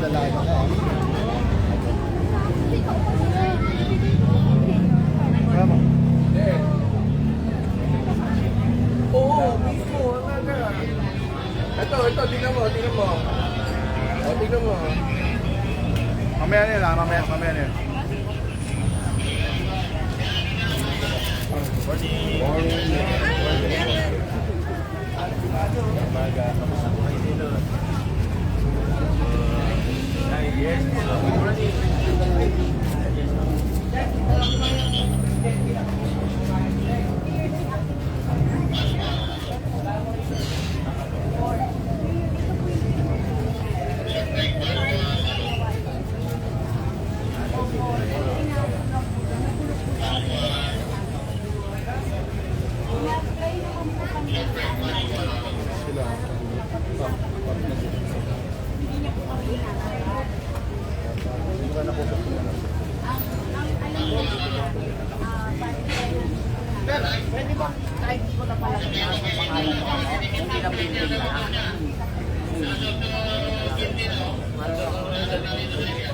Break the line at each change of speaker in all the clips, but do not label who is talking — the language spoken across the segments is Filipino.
lalaki na. Tama.
Oo, mismo. Ito, tingnan mo. O, tingnan mo.
Mamaya nila, mamaya nila.
Pwede ba kahit ko na pala sa pangalan mo, hindi na pwede na.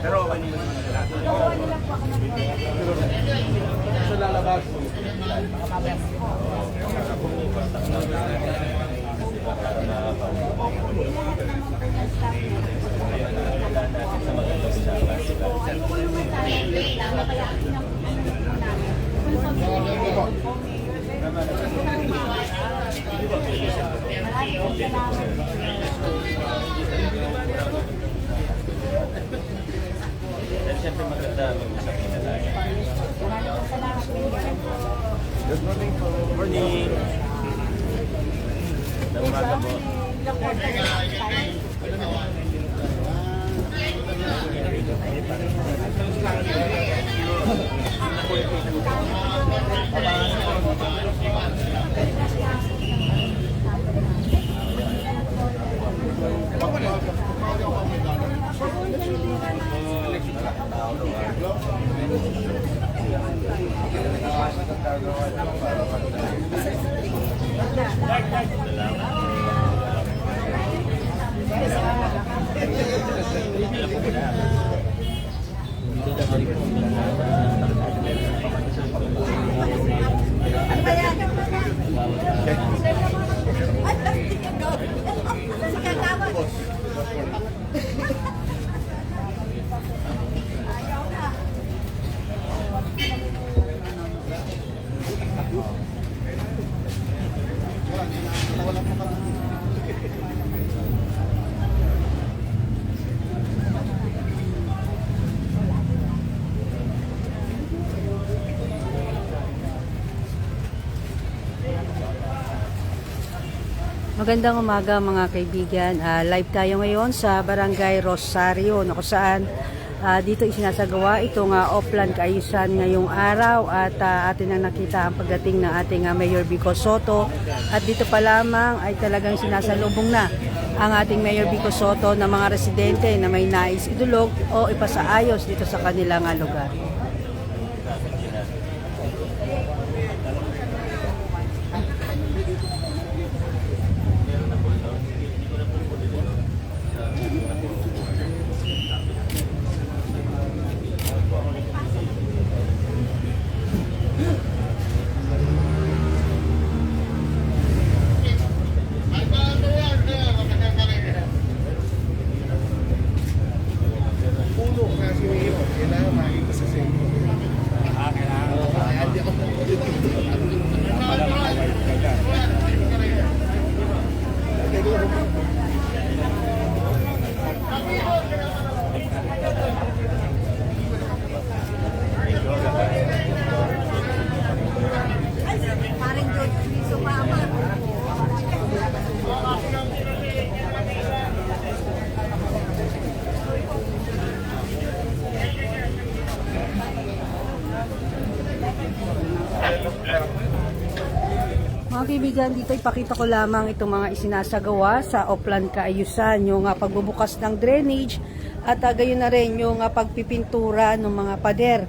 Pero okay naman sila. Sa lalabas.
Siyempre maganda mag-usap na tayo.
Good morning po.
Morning! Umaga po.
Magandang umaga mga kaibigan. Live tayo ngayon sa Barangay Rosario na kung saan dito isinasagawa itong Oplan Kaayusan ngayong araw at atin ang nakita ang pagdating ng ating Mayor Vico Sotto at dito pa lamang ay talagang sinasalubong na ang ating Mayor Vico Sotto ng mga residente na may nais idulog o ipasaayos dito sa kanilang lugar. Mga kaibigan, dito ipakita ko lamang itong mga isinasagawa sa Oplan Kaayusan, yung pagbubukas ng drainage at gayon na rin yung pagpipintura ng mga pader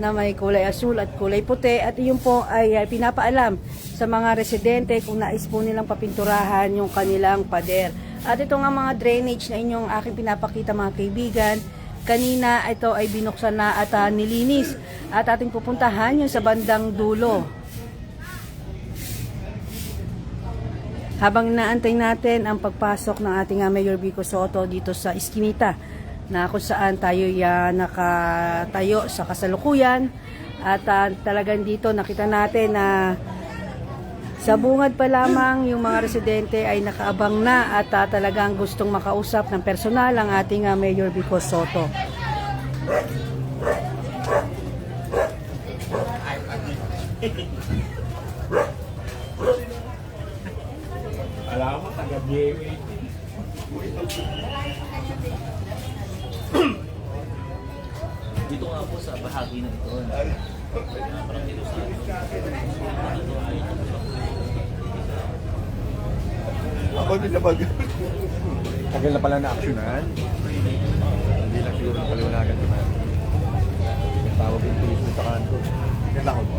na may kulay asul at kulay puti at iyon po ay pinapaalam sa mga residente kung nais po nilang papinturahan yung kanilang pader. At ito nga mga drainage na inyong aking pinapakita mga kaibigan. Kanina ito ay binuksan na at nilinis. At ating pupuntahan yung sa bandang dulo. Habang naantay natin ang pagpasok ng ating Mayor Vico Sotto dito sa Eskinita, na kung saan tayo nakatayo sa kasalukuyan. At talagang dito nakita natin na sa bungad pa lamang yung mga residente ay nakaabang na at talagang gustong makausap ng personal ang ating Mayor Vico Sotto.
Alam mo, taga-BMA.
Dito nga po sa bahagi na ito. Parang dito sa
Ako din na pag... Tagal na pala na-actionan. Hindi lang siguro napaliwanagan ko na. Tawag yung police mo sa kanto. Yan ako mo.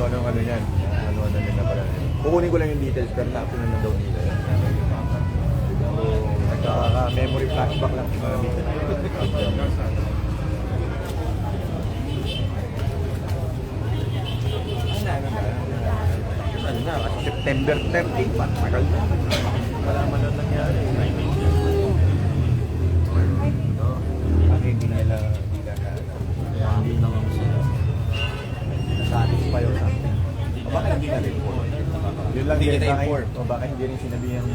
Ano yan. Ano nila pala. Kukunin ko lang yung details pero na-actionan na daw nila. So, nagkaka-memory flashback lang. Ano na, kasi September 13 pa, tagal na. Wala man na nangyari. Hindi nila na-satisfy or something. O baka hindi na-report. Yun lang din na-report. O baka hindi rin sinabi yung...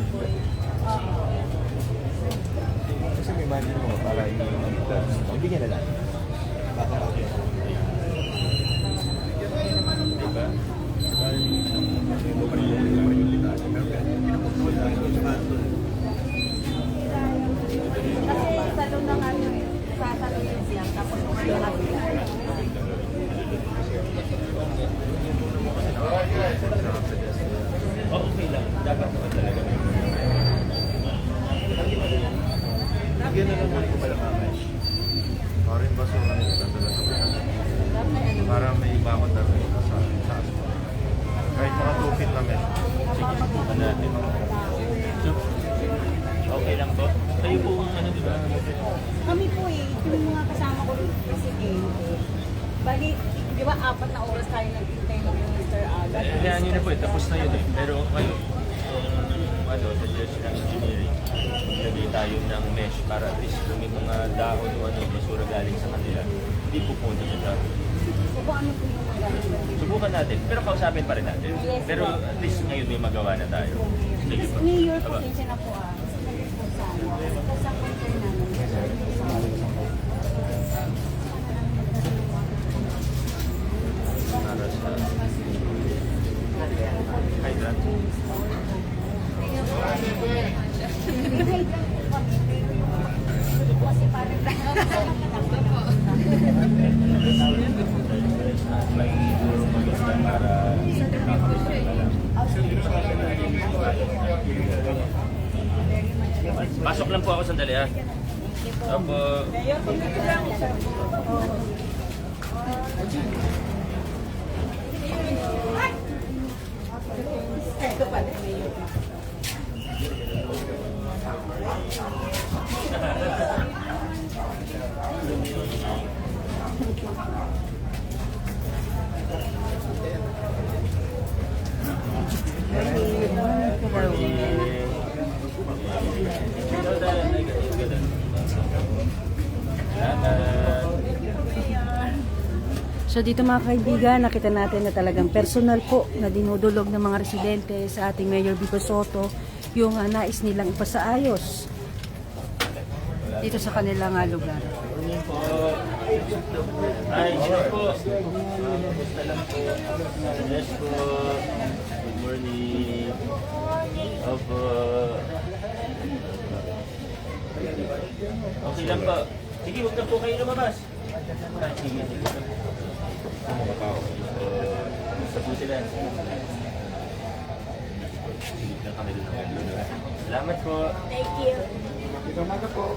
Kasi may imagine mo, para hindi niya na lang. Baka bakit. Diba?
Okay lang. Dapat naman talaga.
Lagyan na naman ko pala mamay. Parin ba sa mga nagtatala sa mga? Para may iba ko talaga sa taas. Kahit mga 2 feet namin.
Sige, subukan natin. So, okay lang po. Kayo po ang ano, di ba?
Kami po yung mga kasama ko rin presidente. Bali, di ba 4 na oras tayo nag-intay ng Mr. Aga?
Kaya nyo na po, tapos na yun eh. Pero kayo, sa Diyos ng Engineering, lagay tayo ng mesh para at least kung may mga dahon o basura galing sa kanila, hindi pupunta sa dahon.
So kung ano po yung magagawa?
Subukan natin, pero kausapin pa rin natin. Pero at least ngayon may magawa na tayo. Sige po.
Mayor,
Aba.
pasensya na po Sabi po sana. Kasi sa concern namin.
Para sa hydrant.
Kasi parang
May siguro maganda para pasok lang po ako sandali ha. Opo.
So dito mga kaibigan, nakita natin na talagang personal po na dinudulog ng mga residente sa ating Mayor Vico Sotto yung nais nilang ipasaayos dito sa kanilang lugar.
Ay, hello po. Kamusta lang po? Yes po. Good morning. Opo. Okay lang po. Sige, huwag na po kayo lumabas. Sige, sige. Mga tao. Sa po sila. Sige na kami doon. Salamat po.
Thank you.
Ito maga po.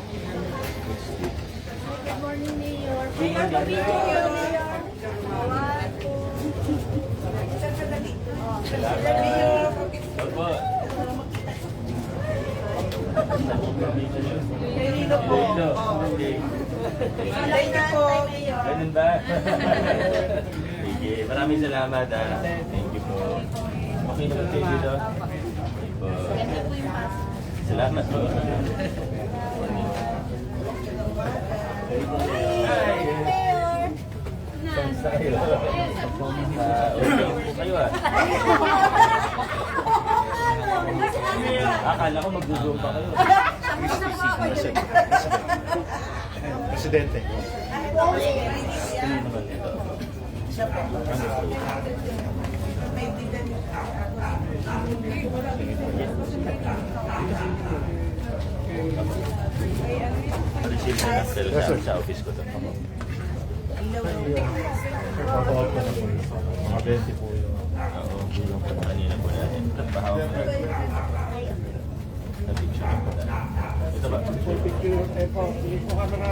Good morning, Mayor. Mayor, pabidyo niyo, Mayor. Bawat po.
Salamat. Opo.
Nilino po.
Okay.
Thank you po.
Ganun ba? Sige, maraming salamat ah. Thank you po. Okay na po kayo dito? Okay po. Salamat po. Kamusta kayo? Okay po kayo ah. Akala ko mag-zoom pa kayo.
Presidente.
Sino naman ito? Receive na ng cell sa office ko to.
Photo-out ko na po. Mga 20 po yun.
Oo, kanina po natin. Nagpahawa ko na. Na-picture ko na. Ito ba?
Picture, po camera.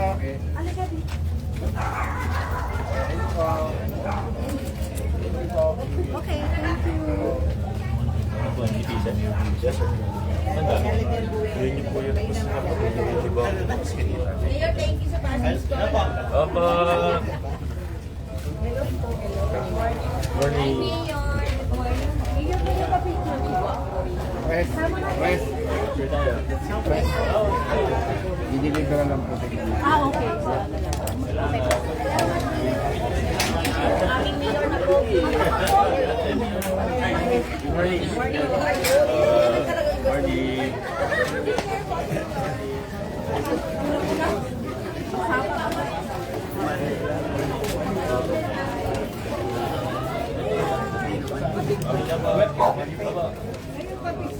Okay, thank you.
Ano po, nitisan? Yes, sir. Ang dami.
Yun yung po yung gusto na po. Diba?
Mayor, thank you sa passes ko.
Opo. Morning.
Mayor, good morning. Mayor, pwede pa picture ko?
Press. Press.
Picture tayo.
Press. I-deliver lang po.
Okay. Aming mayor na po.
Good morning. Morning.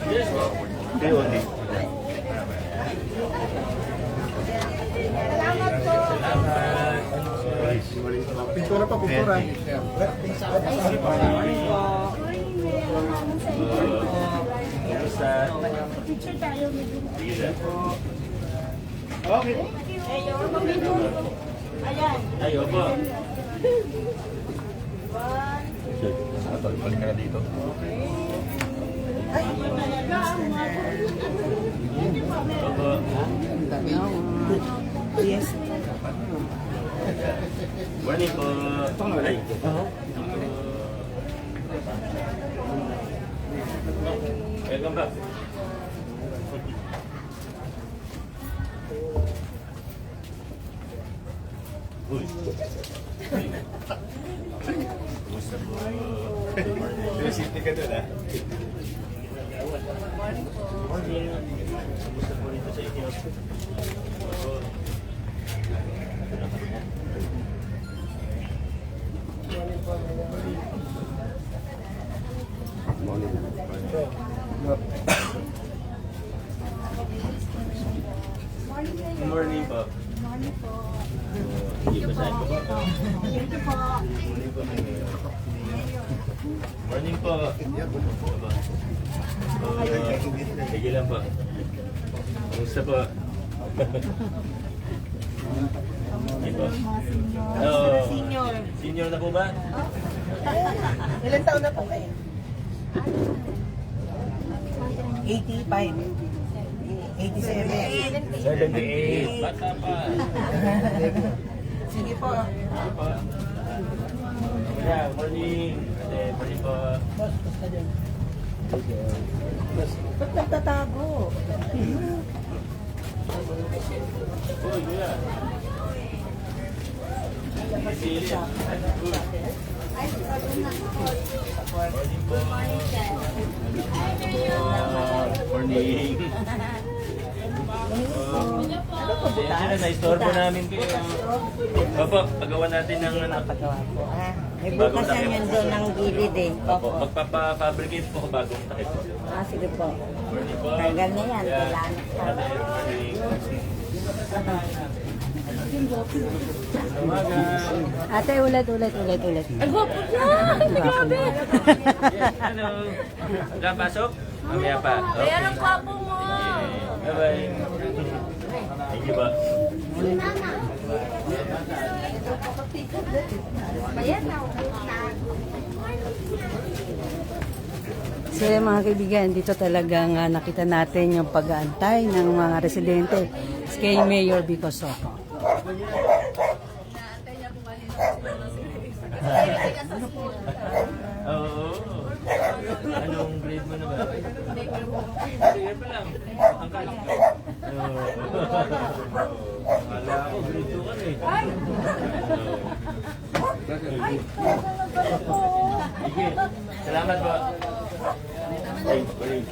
Yes,
Hindi, only. Pintura pa, pintura.
Kumusta?
Picture tayo.
Sige.
Okay.
Mayor, picture. Ayan.
Ay, opo.
Balik ka na dito.
Opo.
Yes.
Morning po. Ay. Welcome back. Uy. Kumusta po?
City ka doon, ha?
Morning. Kumusta po rito sa inyo? Oo. Good morning po.
Morning po.
Hindi ba saan po ba?
Thank you po.
Morning po. Sige lang po. Kumusta po? Hindi po. Oh,
Senior.
senior na po ba?
Ilan taon na po kayo? 85. 87.
78. Bata pa.
Sige po.
Yeah, morning. Morning po.
Ba't nagtatago?
Uy, kuya. Sili. Morning po. Morning. Siyempre, na-istorbo namin kayo. Opo, pagawa natin ng
Pagawa po. May
Bagong
bukas yan
takip.
yan doon ng gilid eh.
Opo, magpapafabricate po ako bagong takip po.
Sige po.
Morning po.
Tanggal na yan.
Yeah.
Kailangan.
Morning. Umaga.
Ate, ulit. Ay, guwapo
Grabe. Hello. Hanggang pasok? Mamaya pa. Okay.
Mayor, ang gwapo mo.
Bye-bye. Thank you ba?
Bayan na.
So mga kaibigan, dito talagang nakita natin yung pag-aantay ng mga residente kay Mayor Vico Soto.
Oo. Anong grade mo na ba? Sige pa lang. Angkal. Oo. Akala ko grade 2 ka na eh. Sige. Salamat po. Ay, balik.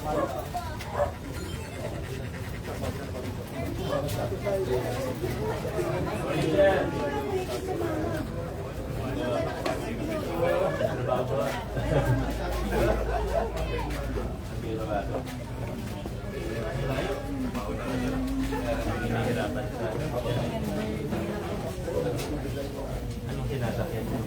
Anong sinasakyan mo?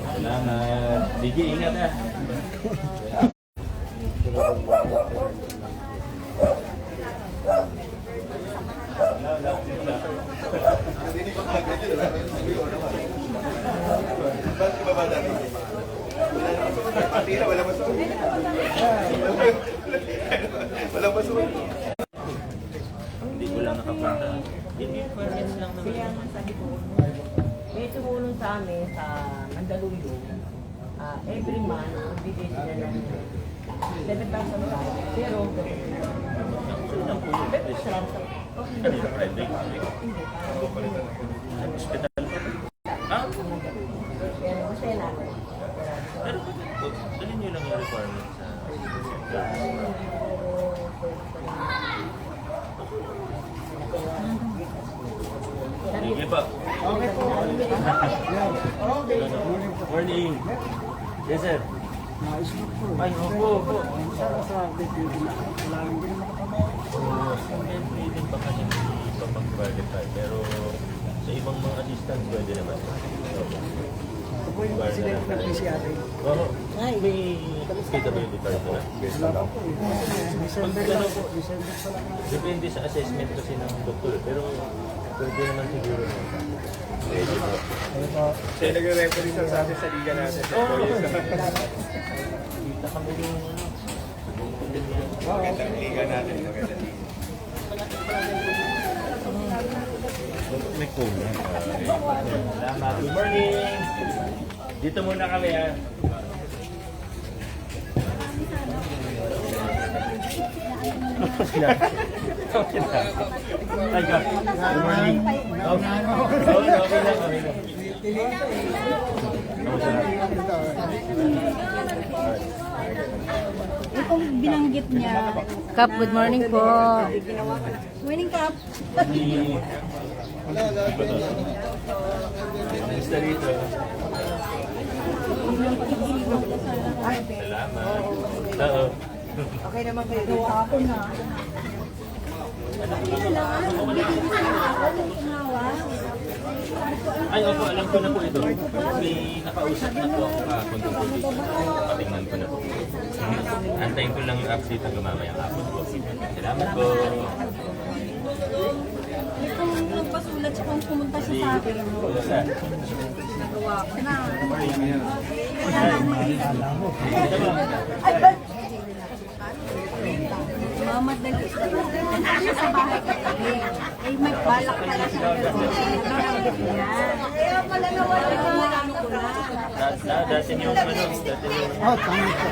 Salamat. Sige, ingat ah.
Wala masuk. Wala masuk.
Hindi ko lang nakapunta. Hindi fairness lang naman.
Kaya nga sabi ko, may tumulong sa amin sa Mandaluyong. Every month, bigay sila ng 7,000 tayo. Pero, pero sarap sa
Ano yung private? Hospital. Ah?
pero masaya namin.
Pero dalhin nyo lang yung requirements sa Sige pa. Morning. Yes, sir. Ay, opo. Pwede pa kasi ipapag-verify. Pero sa ibang mga assistants, pwede naman.
Po yung president ng PCRA.
Oo. May PWD card na.
December lang po. December pa lang.
Depende sa assessment kasi ng doktor. Pero pwede naman siguro. Pwede po.
Siya nagre-referee sa atin sa liga natin.
Kita kami yung
Magandang liga natin. Magandang liga.
may code. Salamat. Good morning. Dito muna kami ha. Ay, God. Good morning. Okay lang.
Itong binanggit niya.
Kap, good morning po.
Morning, Kap.
Kamusta rito? Salamat. Oo.
Okay naman kayo.
Gawa ako na. Kailangan, bibigyan na ako ng tumawa.
Ay, opo, alam ko na po ito. May nakausap na po ako kahapon tungkol dito. Patingnan ko na po. Antayin ko lang yung update hanggang mamayang hapon po. Salamat po.
Kung nagpasulat siya kung pumunta siya sa akin.
Kamusta?
Nagawa ko na. Mamadali sa bahay katabi. Ay, may balak pala siya. Kaya pala nawala ko na.
Dati yung ano, dati yung...
Oh, tama po.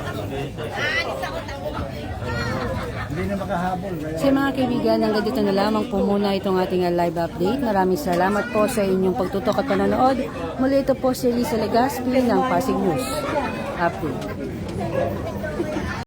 Hindi na makahabol. Kaya
Sa mga kaibigan, hanggang dito na lamang po muna itong ating live update. Maraming salamat po sa inyong pagtutok at panonood. Muli ito po si Lisa Legaspi ng Pasig News Update.